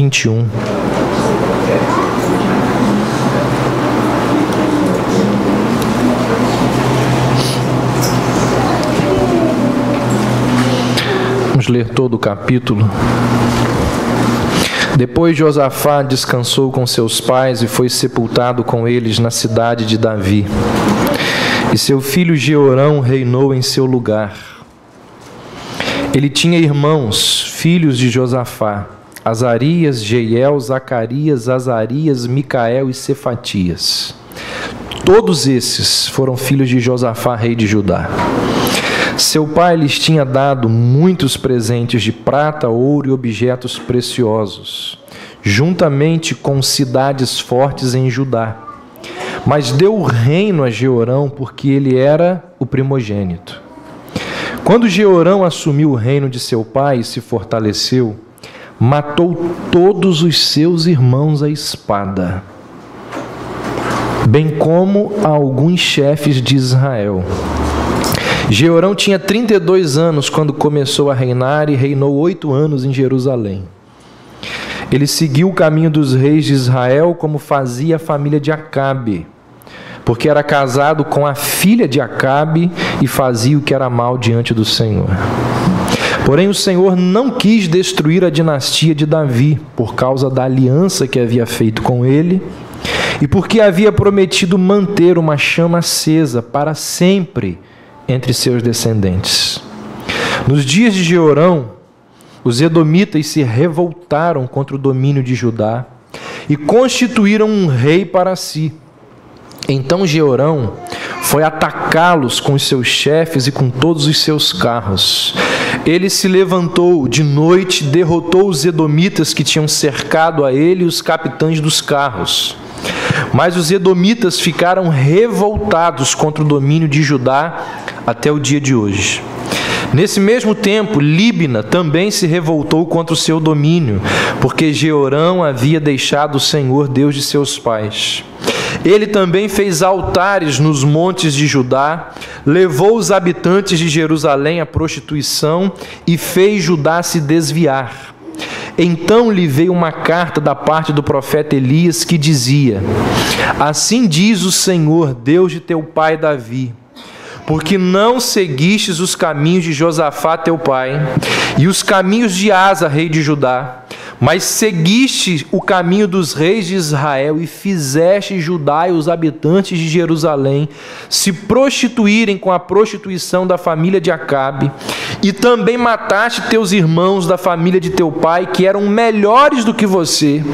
21. Vamos ler todo o capítulo. Depois Josafá descansou com seus pais e foi sepultado com eles na cidade de Davi. E seu filho Jeorão reinou em seu lugar. Ele tinha irmãos, filhos de Josafá: Azarias, Jeiel, Zacarias, Azarias, Micael e Cefatias. Todos esses foram filhos de Josafá, rei de Judá. Seu pai lhes tinha dado muitos presentes de prata, ouro e objetos preciosos, juntamente com cidades fortes em Judá. Mas deu o reino a Jeorão porque ele era o primogênito. Quando Jeorão assumiu o reino de seu pai e se fortaleceu, matou todos os seus irmãos à espada, bem como a alguns chefes de Israel. Jeorão tinha 32 anos quando começou a reinar e reinou 8 anos em Jerusalém. Ele seguiu o caminho dos reis de Israel, como fazia a família de Acabe, porque era casado com a filha de Acabe e fazia o que era mal diante do Senhor. Porém, o Senhor não quis destruir a dinastia de Davi, por causa da aliança que havia feito com ele, e porque havia prometido manter uma chama acesa para sempre entre seus descendentes. Nos dias de Jeorão, os edomitas se revoltaram contra o domínio de Judá e constituíram um rei para si. Então Jeorão foi atacá-los com os seus chefes e com todos os seus carros. Ele se levantou de noite, derrotou os edomitas que tinham cercado a ele e os capitães dos carros. Mas os edomitas ficaram revoltados contra o domínio de Judá até o dia de hoje. Nesse mesmo tempo, Líbina também se revoltou contra o seu domínio, porque Jeorão havia deixado o Senhor, Deus de seus pais. Ele também fez altares nos montes de Judá, levou os habitantes de Jerusalém à prostituição e fez Judá se desviar. Então lhe veio uma carta da parte do profeta Elias que dizia: Assim diz o Senhor, Deus de teu pai Davi, porque não seguistes os caminhos de Josafá teu pai, e os caminhos de Asa, rei de Judá, mas seguiste o caminho dos reis de Israel e fizeste Judá e os habitantes de Jerusalém se prostituírem com a prostituição da família de Acabe, e também mataste teus irmãos da família de teu pai, que eram melhores do que você.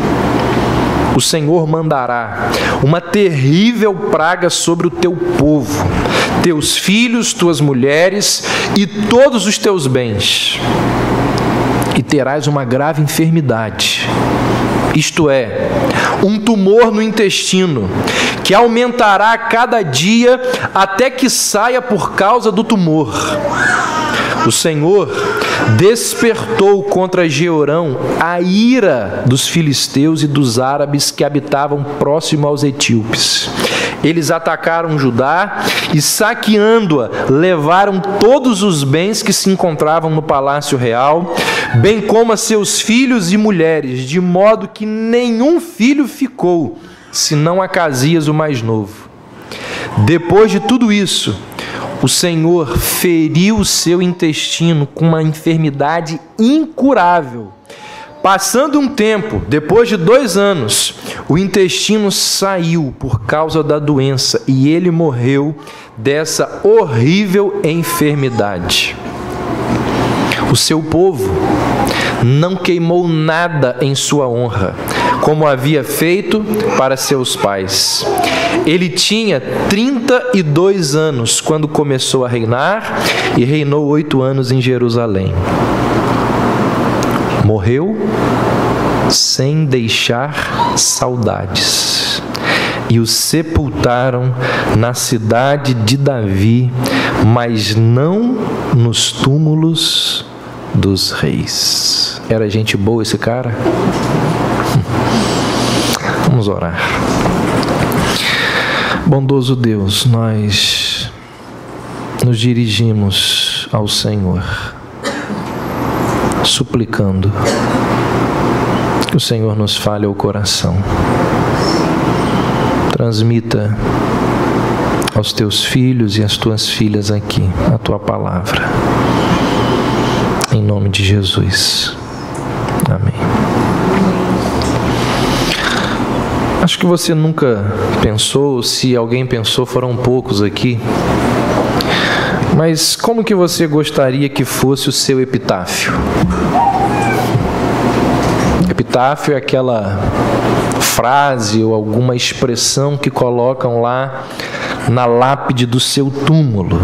O Senhor mandará uma terrível praga sobre o teu povo, teus filhos, tuas mulheres e todos os teus bens, e terás uma grave enfermidade, isto é, um tumor no intestino, que aumentará a cada dia até que saia por causa do tumor. O Senhor despertou contra Jeorão a ira dos filisteus e dos árabes que habitavam próximo aos etíopes. Eles atacaram Judá e, saqueando-a, levaram todos os bens que se encontravam no palácio real, bem como a seus filhos e mulheres, de modo que nenhum filho ficou, senão Acasias, o mais novo. Depois de tudo isso, o Senhor feriu o seu intestino com uma enfermidade incurável. Passando um tempo, depois de 2 anos, o intestino saiu por causa da doença e ele morreu dessa horrível enfermidade. O seu povo não queimou nada em sua honra, como havia feito para seus pais. Ele tinha 32 anos quando começou a reinar e reinou 8 anos em Jerusalém. Morreu sem deixar saudades, e o sepultaram na cidade de Davi, mas não nos túmulos dos reis. Era gente boa esse cara? Vamos orar. Bondoso Deus, nós nos dirigimos ao Senhor, suplicando Que o Senhor nos fale ao coração. Transmita aos teus filhos e às tuas filhas aqui a tua palavra. Em nome de Jesus. Amém. Acho que você nunca pensou, se alguém pensou, foram poucos aqui. Mas como que você gostaria que fosse o seu epitáfio? Epitáfio é aquela frase ou alguma expressão que colocam lá na lápide do seu túmulo.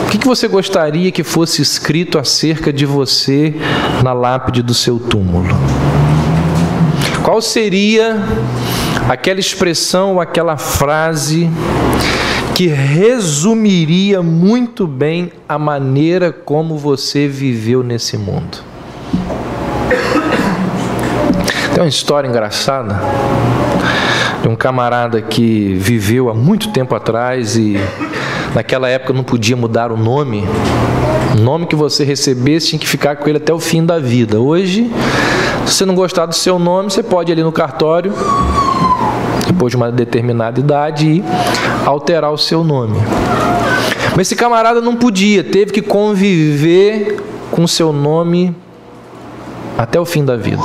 O que você gostaria que fosse escrito acerca de você na lápide do seu túmulo? Qual seria aquela expressão ou aquela frase que resumiria muito bem a maneira como você viveu nesse mundo? Tem uma história engraçada de um camarada que viveu há muito tempo atrás e naquela época não podia mudar o nome. O nome que você recebesse tinha que ficar com ele até o fim da vida. Hoje, se você não gostar do seu nome, você pode ir ali no cartório, depois de uma determinada idade, e alterar o seu nome. Mas esse camarada não podia, teve que conviver com o seu nome até o fim da vida.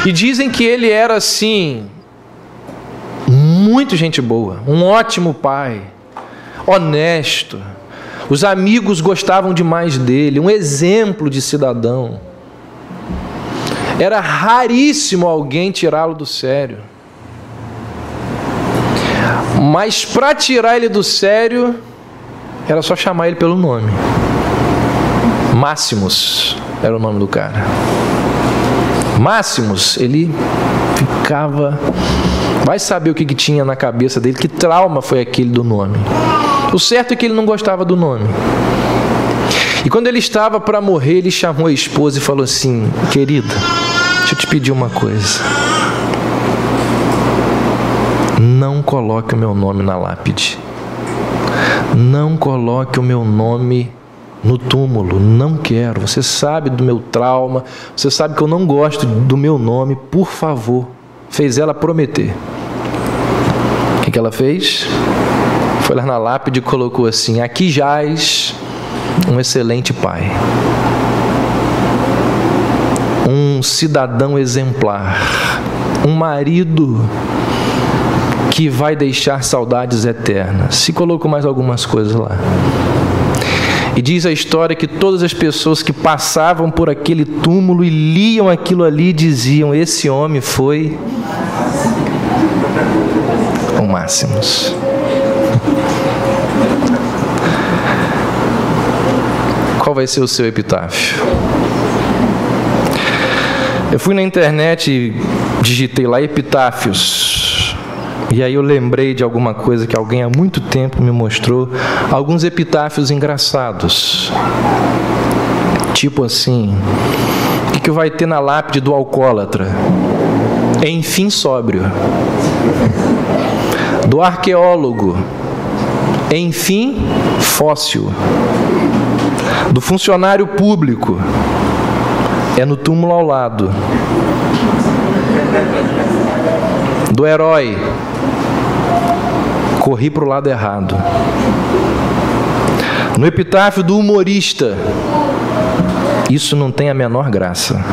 E dizem que ele era assim, muito gente boa, um ótimo pai, honesto. Os amigos gostavam demais dele, um exemplo de cidadão. Era raríssimo alguém tirá-lo do sério. Mas para tirar ele do sério, era só chamar ele pelo nome. Máximos era o nome do cara. Máximos, ele ficava... Vai saber o que tinha na cabeça dele, que trauma foi aquele do nome. O certo é que ele não gostava do nome. E quando ele estava para morrer, ele chamou a esposa e falou assim: querida, deixa eu te pedir uma coisa. Não coloque o meu nome na lápide. Não coloque o meu nome no túmulo. Não quero. Você sabe do meu trauma. Você sabe que eu não gosto do meu nome. Por favor. Fez ela prometer. O que ela fez? Foi lá na lápide e colocou assim: aqui jaz um excelente pai. Um cidadão exemplar. Um marido que vai deixar saudades eternas. Se colocou mais algumas coisas lá. E diz a história que todas as pessoas que passavam por aquele túmulo e liam aquilo ali diziam: esse homem foi o Máximos. Qual vai ser o seu epitáfio? Eu fui na internet e digitei lá epitáfios. E aí eu lembrei de alguma coisa que alguém há muito tempo me mostrou. Alguns epitáfios engraçados. Tipo assim: o que vai ter na lápide do alcoólatra? Enfim sóbrio. Do arqueólogo: enfim fóssil. Do funcionário público: é no túmulo ao lado. Do herói: corri para o lado errado. No epitáfio do humorista: isso não tem a menor graça.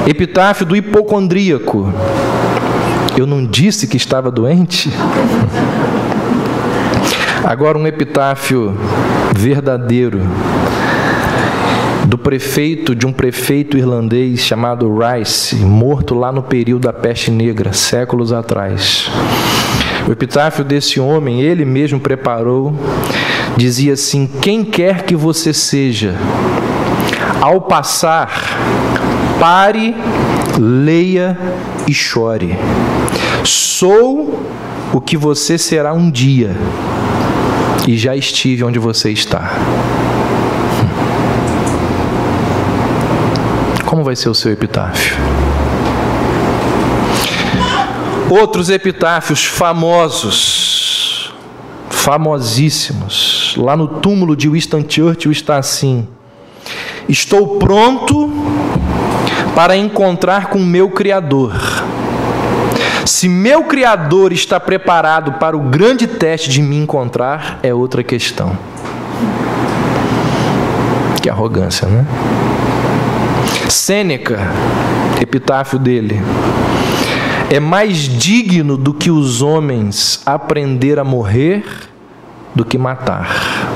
Epitáfio do hipocondríaco: eu não disse que estava doente? Agora um epitáfio verdadeiro de um prefeito irlandês chamado Rice, morto lá no período da peste negra, séculos atrás. O epitáfio desse homem, ele mesmo preparou, dizia assim: quem quer que você seja, ao passar, pare, leia e chore. Sou o que você será um dia, e já estive onde você está. Como vai ser o seu epitáfio? Outros epitáfios famosos, famosíssimos. Lá no túmulo de Winston Churchill está assim: Estou pronto para encontrar com meu Criador. Se meu Criador está preparado para o grande teste de me encontrar, é outra questão. Que arrogância, né? Sêneca, epitáfio dele: é mais digno do que os homens aprender a morrer do que matar.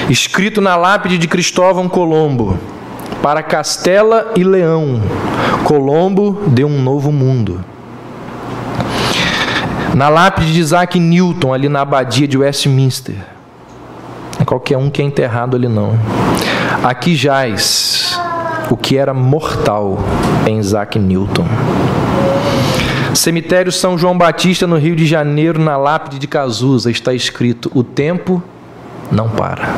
Escrito na lápide de Cristóvão Colombo: para Castela e Leão, Colombo deu um novo mundo. Na lápide de Isaac Newton, ali na abadia de Westminster, é qualquer um que é enterrado ali não. Aqui jaz o que era mortal em Isaac Newton. Cemitério São João Batista, no Rio de Janeiro, na lápide de Cazuza, está escrito: o tempo não para.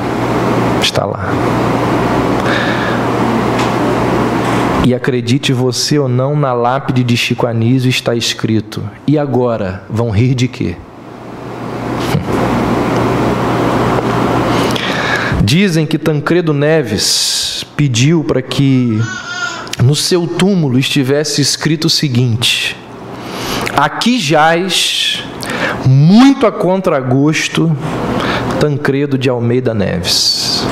Está lá. E acredite você ou não, na lápide de Chico Anísio está escrito: e agora, vão rir de quê? Dizem que Tancredo Neves pediu para que no seu túmulo estivesse escrito o seguinte: aqui jaz, muito a contragosto, Tancredo de Almeida Neves.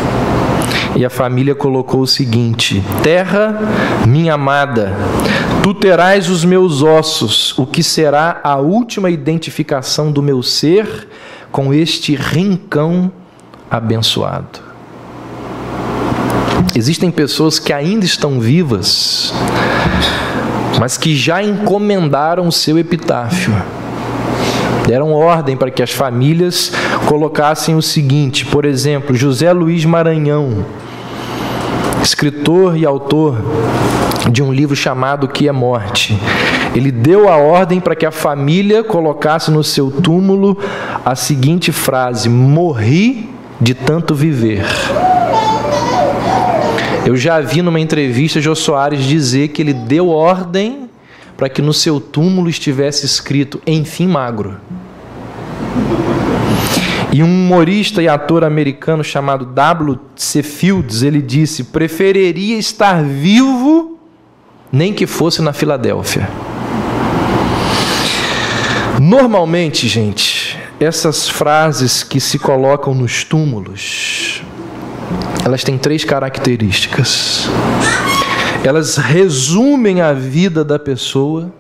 E a família colocou o seguinte: terra, minha amada, tu terás os meus ossos, o que será a última identificação do meu ser com este rincão abençoado. Existem pessoas que ainda estão vivas, mas que já encomendaram o seu epitáfio. Deram ordem para que as famílias colocassem o seguinte: por exemplo, José Luiz Maranhão, escritor e autor de um livro chamado O que é Morte. Ele deu a ordem para que a família colocasse no seu túmulo a seguinte frase: morri de tanto viver. Eu já vi numa entrevista Jô Soares dizer que ele deu ordem para que no seu túmulo estivesse escrito: enfim magro. E um humorista e ator americano chamado W.C. Fields, ele disse: preferiria estar vivo, nem que fosse na Filadélfia. Normalmente, gente, essas frases que se colocam nos túmulos, elas têm 3 características. Elas resumem a vida da pessoa,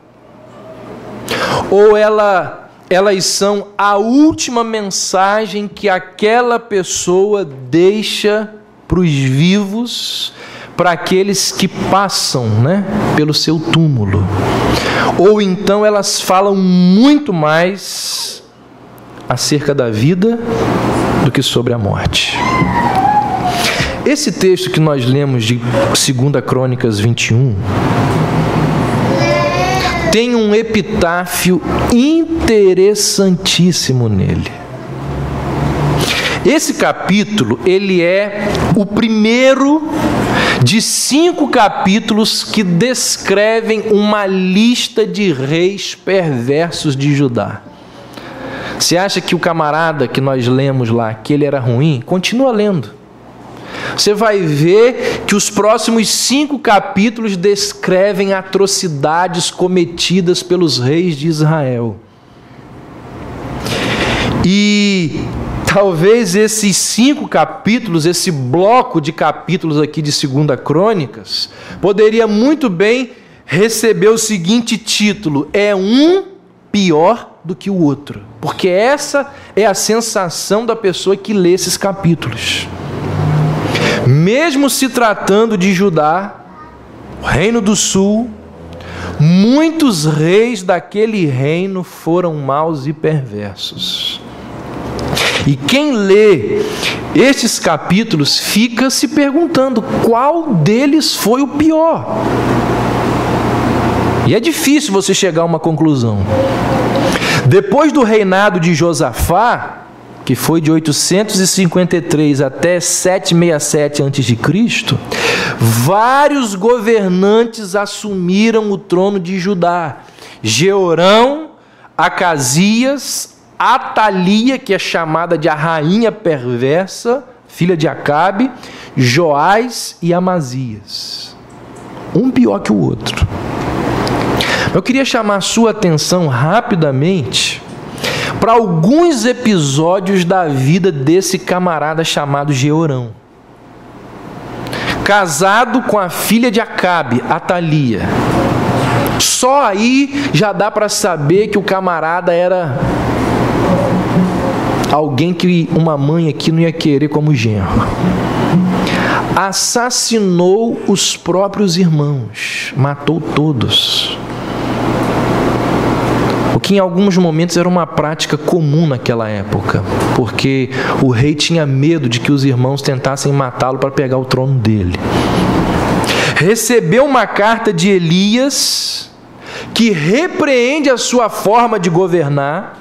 ou elas são a última mensagem que aquela pessoa deixa para os vivos, para aqueles que passam, né, pelo seu túmulo. Ou então elas falam muito mais acerca da vida do que sobre a morte. Esse texto que nós lemos de 2 Crônicas 21 tem um epitáfio interessantíssimo nele. Esse capítulo, ele é o primeiro de 5 capítulos que descrevem uma lista de reis perversos de Judá. Você acha que o camarada que nós lemos lá, que ele era ruim? Continua lendo. Você vai ver que os próximos 5 capítulos descrevem atrocidades cometidas pelos reis de Israel. E talvez esses 5 capítulos, esse bloco de capítulos aqui de 2 Crônicas, poderia muito bem receber o seguinte título: é um pior do que o outro. Porque essa é a sensação da pessoa que lê esses capítulos. Mesmo se tratando de Judá, o reino do sul, muitos reis daquele reino foram maus e perversos. E quem lê estes capítulos fica se perguntando qual deles foi o pior. E é difícil você chegar a uma conclusão. Depois do reinado de Josafá, que foi de 853 até 767 a.C., vários governantes assumiram o trono de Judá. Jeorão, Acasias, Atalia, que é chamada de a rainha perversa, filha de Acabe, Joás e Amazias. Um pior que o outro. Eu queria chamar a sua atenção rapidamente para alguns episódios da vida desse camarada chamado Jeorão. Casado com a filha de Acabe, Atalia. Só aí já dá para saber que o camarada era alguém que uma mãe aqui não ia querer como genro. Assassinou os próprios irmãos, matou todos. O que em alguns momentos era uma prática comum naquela época, porque o rei tinha medo de que os irmãos tentassem matá-lo para pegar o trono dele. Recebeu uma carta de Elias, que repreende a sua forma de governar,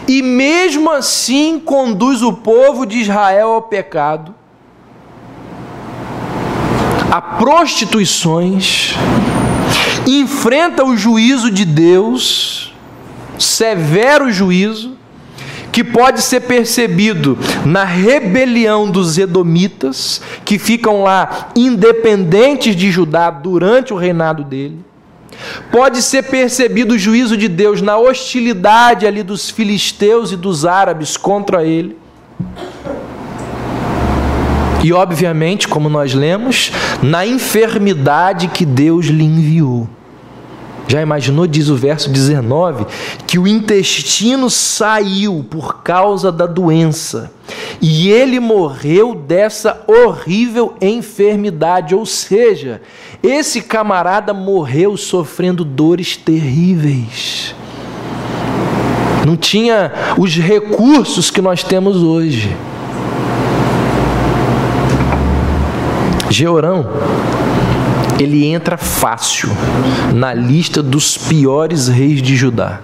e mesmo assim conduz o povo de Israel ao pecado, a prostituições, enfrenta o juízo de Deus, severo juízo, que pode ser percebido na rebelião dos edomitas, que ficam lá independentes de Judá durante o reinado dele. Pode ser percebido o juízo de Deus na hostilidade ali dos filisteus e dos árabes contra ele. E obviamente, como nós lemos, na enfermidade que Deus lhe enviou. Já imaginou, diz o verso 19, que o intestino saiu por causa da doença e ele morreu dessa horrível enfermidade, ou seja, esse camarada morreu sofrendo dores terríveis. Não tinha os recursos que nós temos hoje. Jeorão, ele entra fácil na lista dos piores reis de Judá.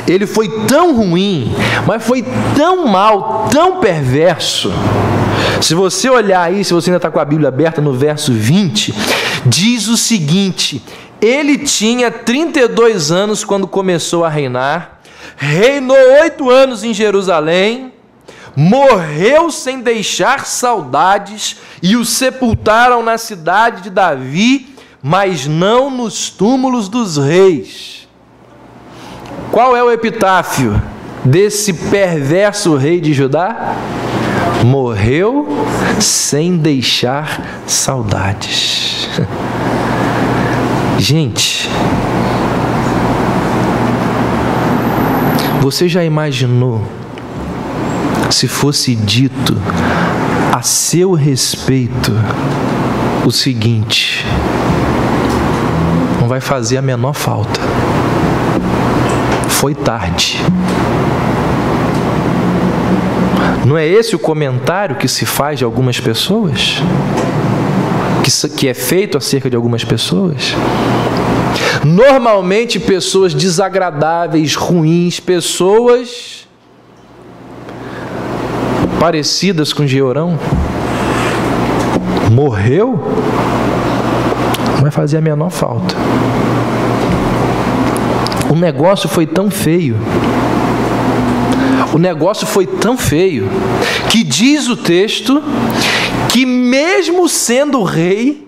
Ele foi tão ruim, mas foi tão mal, tão perverso. Se você olhar aí, se você ainda está com a Bíblia aberta, no verso 20, diz o seguinte: ele tinha 32 anos quando começou a reinar, reinou 8 anos em Jerusalém, morreu sem deixar saudades, e o sepultaram na cidade de Davi, mas não nos túmulos dos reis. Qual é o epitáfio desse perverso rei de Judá? Morreu sem deixar saudades. Gente, você já imaginou se fosse dito a seu respeito o seguinte: não vai fazer a menor falta, foi tarde. Não é esse o comentário que se faz de algumas pessoas? Que é feito acerca de algumas pessoas? Normalmente pessoas desagradáveis, ruins, pessoas parecidas com Jeorão. Morreu? Não vai fazer a menor falta. O negócio foi tão feio. O negócio foi tão feio que diz o texto que mesmo sendo rei,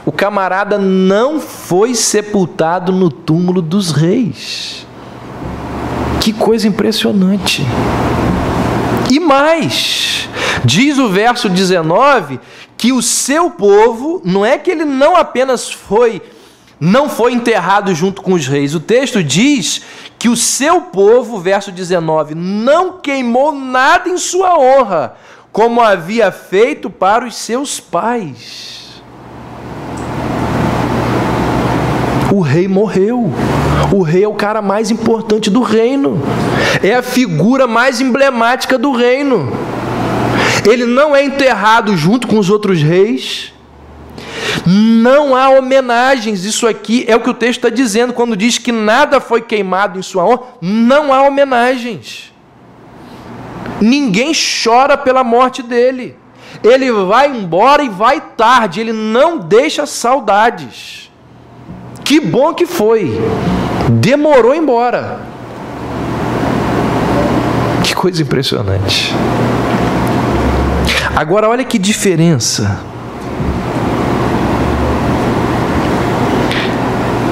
o camarada não foi sepultado no túmulo dos reis. Que coisa impressionante. E mais, diz o verso 19, que o seu povo, não é que ele não apenas não foi enterrado junto com os reis. O texto diz que o seu povo, verso 19, não queimou nada em sua honra, como havia feito para os seus pais. O rei morreu. O rei é o cara mais importante do reino. É a figura mais emblemática do reino. Ele não é enterrado junto com os outros reis. Não há homenagens. Isso aqui é o que o texto está dizendo quando diz que nada foi queimado em sua honra. Não há homenagens. Ninguém chora pela morte dele. Ele vai embora e vai tarde. Ele não deixa saudades. Que bom que foi. Demorou embora. Que coisa impressionante. Agora, olha que diferença.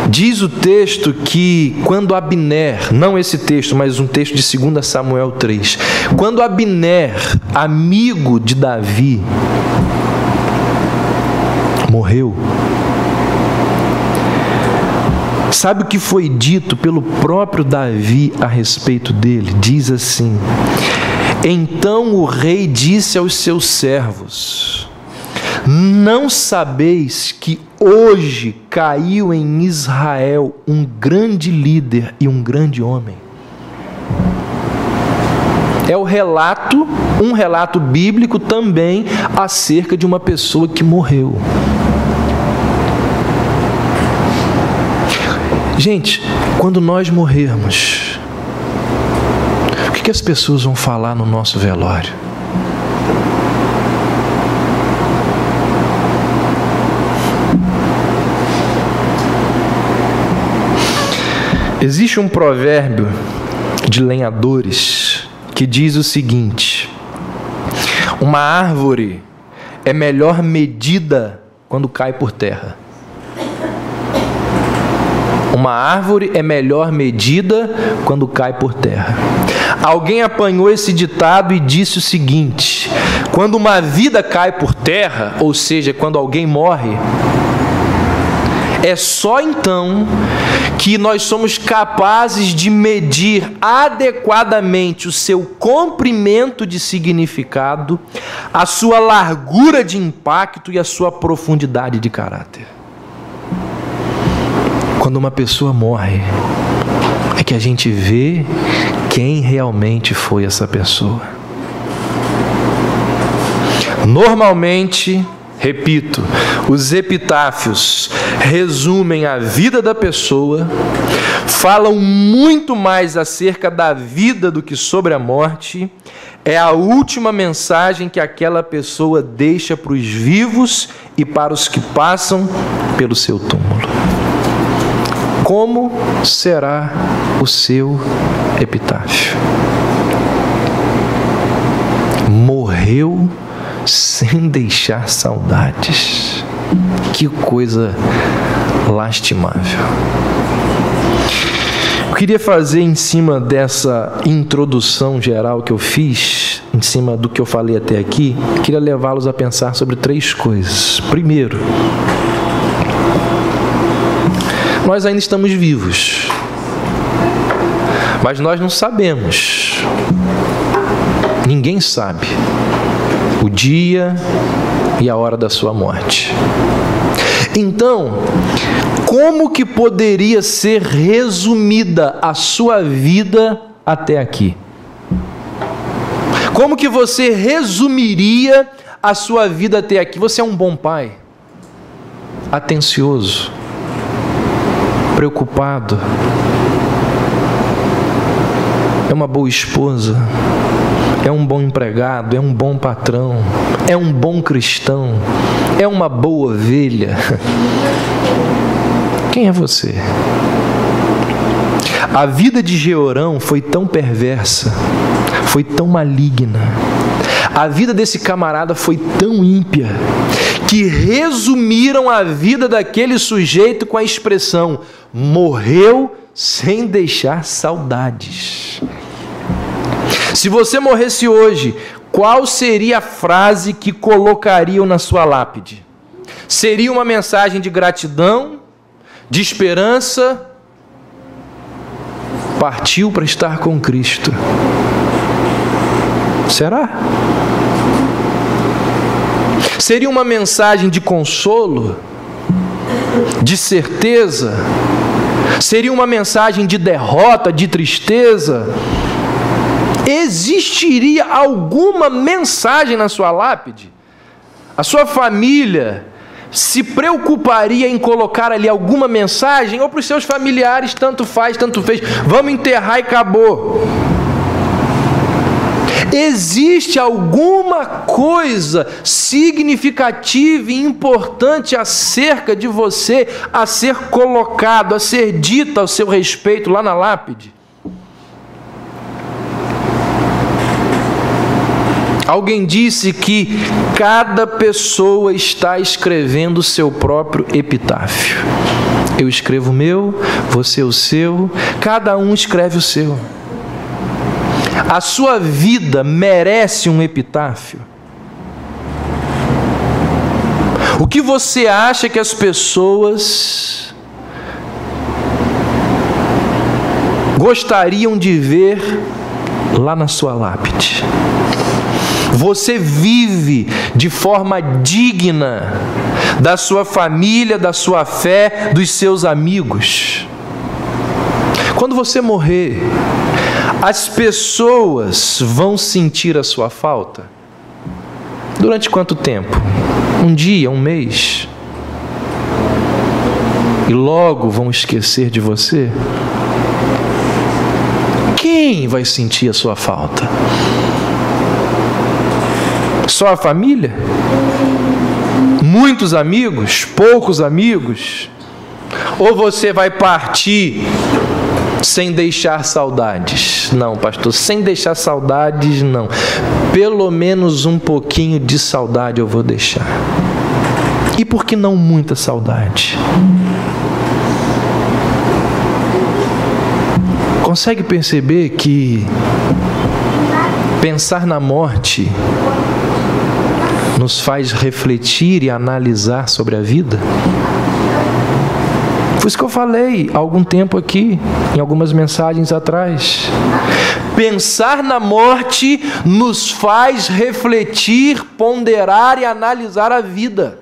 Diz o texto que quando Abner, não esse texto, mas um texto de 2 Samuel 3, quando Abner, amigo de Davi, morreu, sabe o que foi dito pelo próprio Davi a respeito dele? Diz assim: então o rei disse aos seus servos: não sabeis que hoje caiu em Israel um grande líder e um grande homem? É um relato bíblico também acerca de uma pessoa que morreu. Gente, quando nós morrermos, o que as pessoas vão falar no nosso velório? Existe um provérbio de lenhadores que diz o seguinte: uma árvore é melhor medida quando cai por terra. Uma árvore é melhor medida quando cai por terra. Alguém apanhou esse ditado e disse o seguinte: quando uma vida cai por terra, ou seja, quando alguém morre, é só então que nós somos capazes de medir adequadamente o seu comprimento de significado, a sua largura de impacto e a sua profundidade de caráter. Quando uma pessoa morre, é que a gente vê quem realmente foi essa pessoa. Normalmente, repito, os epitáfios resumem a vida da pessoa, falam muito mais acerca da vida do que sobre a morte. É a última mensagem que aquela pessoa deixa para os vivos e para os que passam pelo seu túmulo. Como será o seu epitáfio? Morreu sem deixar saudades. Que coisa lastimável. Eu queria fazer, em cima dessa introdução geral que eu fiz, em cima do que eu falei até aqui, eu queria levá-los a pensar sobre 3 coisas. Primeiro, nós ainda estamos vivos, mas nós não sabemos, ninguém sabe o dia e a hora da sua morte. Então, como que poderia ser resumida a sua vida até aqui? Como que você resumiria a sua vida até aqui? Você é um bom pai, atencioso, preocupado, é uma boa esposa, é um bom empregado, é um bom patrão, é um bom cristão, é uma boa ovelha. Quem é você? A vida de Jeorão foi tão perversa, foi tão maligna, a vida desse camarada foi tão ímpia, que resumiram a vida daquele sujeito com a expressão: morreu sem deixar saudades. Se você morresse hoje, qual seria a frase que colocariam na sua lápide? Seria uma mensagem de gratidão, de esperança? Partiu para estar com Cristo. Será? Seria uma mensagem de consolo, de certeza? Seria uma mensagem de derrota, de tristeza? Existiria alguma mensagem na sua lápide? A sua família se preocuparia em colocar ali alguma mensagem? Ou para os seus familiares, tanto faz, tanto fez, vamos enterrar e acabou? Existe alguma coisa significativa e importante acerca de você a ser colocado, a ser dita ao seu respeito lá na lápide? Alguém disse que cada pessoa está escrevendo o seu próprio epitáfio. Eu escrevo o meu, você o seu, cada um escreve o seu. A sua vida merece um epitáfio. O que você acha que as pessoas gostariam de ver lá na sua lápide? Você vive de forma digna da sua família, da sua fé, dos seus amigos. Quando você morrer, as pessoas vão sentir a sua falta? Durante quanto tempo? Um dia, um mês? E logo vão esquecer de você? Quem vai sentir a sua falta? Só a família? Muitos amigos? Poucos amigos? Ou você vai partir sem deixar saudades? Não, pastor, sem deixar saudades não. Pelo menos um pouquinho de saudade eu vou deixar. E por que não muita saudade? Consegue perceber que pensar na morte nos faz refletir e analisar sobre a vida? Foi isso que eu falei há algum tempo aqui, em algumas mensagens atrás. Pensar na morte nos faz refletir, ponderar e analisar a vida.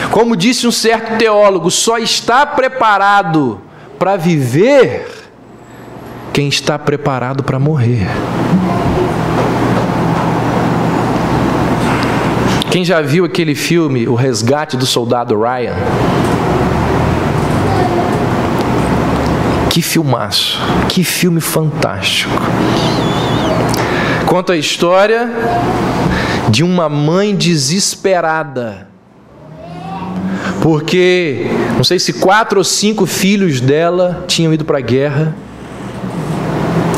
Como disse um certo teólogo, só está preparado para viver quem está preparado para morrer. Quem já viu aquele filme, O Resgate do Soldado Ryan? Que filmaço, que filme fantástico. Conta a história de uma mãe desesperada, porque não sei se 4 ou 5 filhos dela tinham ido para a guerra,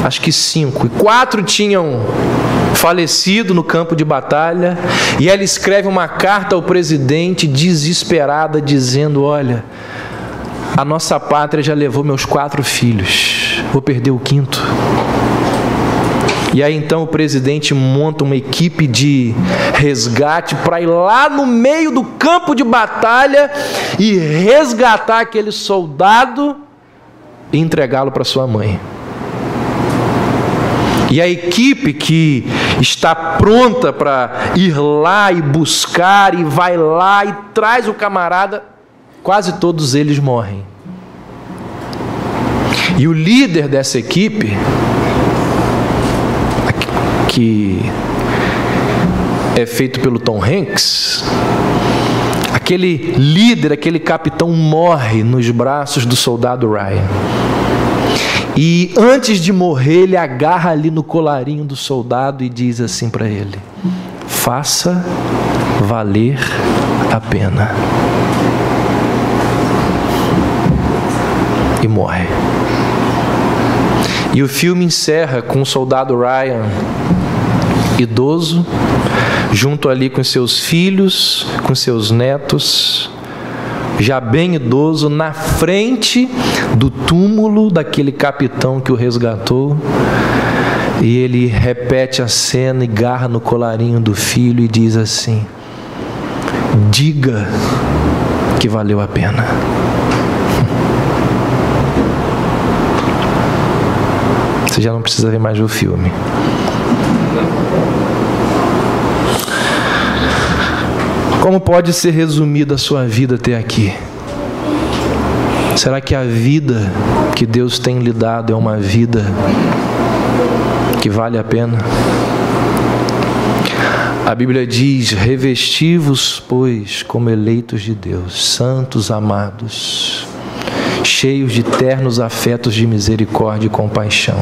acho que 5, e 4 tinham falecido no campo de batalha, e ela escreve uma carta ao presidente desesperada, dizendo: olha, a nossa pátria já levou meus 4 filhos, vou perder o 5º. E aí então o presidente monta uma equipe de resgate para ir lá no meio do campo de batalha e resgatar aquele soldado e entregá-lo para sua mãe. E a equipe que está pronta para ir lá e buscar, e vai lá e traz o camarada, quase todos eles morrem. E o líder dessa equipe, que é feito pelo Tom Hanks, aquele líder, aquele capitão morre nos braços do soldado Ryan. E antes de morrer, ele agarra ali no colarinho do soldado e diz assim para ele: faça valer a pena. E morre. E o filme encerra com o soldado Ryan, idoso, junto ali com seus filhos, com seus netos, já bem idoso, na frente do túmulo daquele capitão que o resgatou. E ele repete a cena e agarra no colarinho do filho e diz assim: diga que valeu a pena. Você já não precisa ver mais o filme. Como pode ser resumida a sua vida até aqui? Será que a vida que Deus tem lhe dado é uma vida que vale a pena? A Bíblia diz: revesti-vos, pois, como eleitos de Deus, santos, amados, cheios de ternos afetos de misericórdia e compaixão.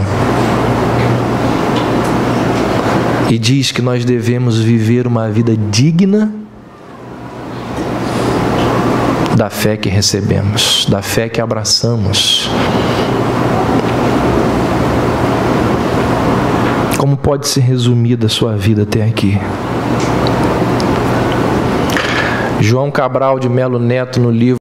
E diz que nós devemos viver uma vida digna da fé que recebemos, da fé que abraçamos. Como pode ser resumida a sua vida até aqui. João Cabral de Melo Neto, no livro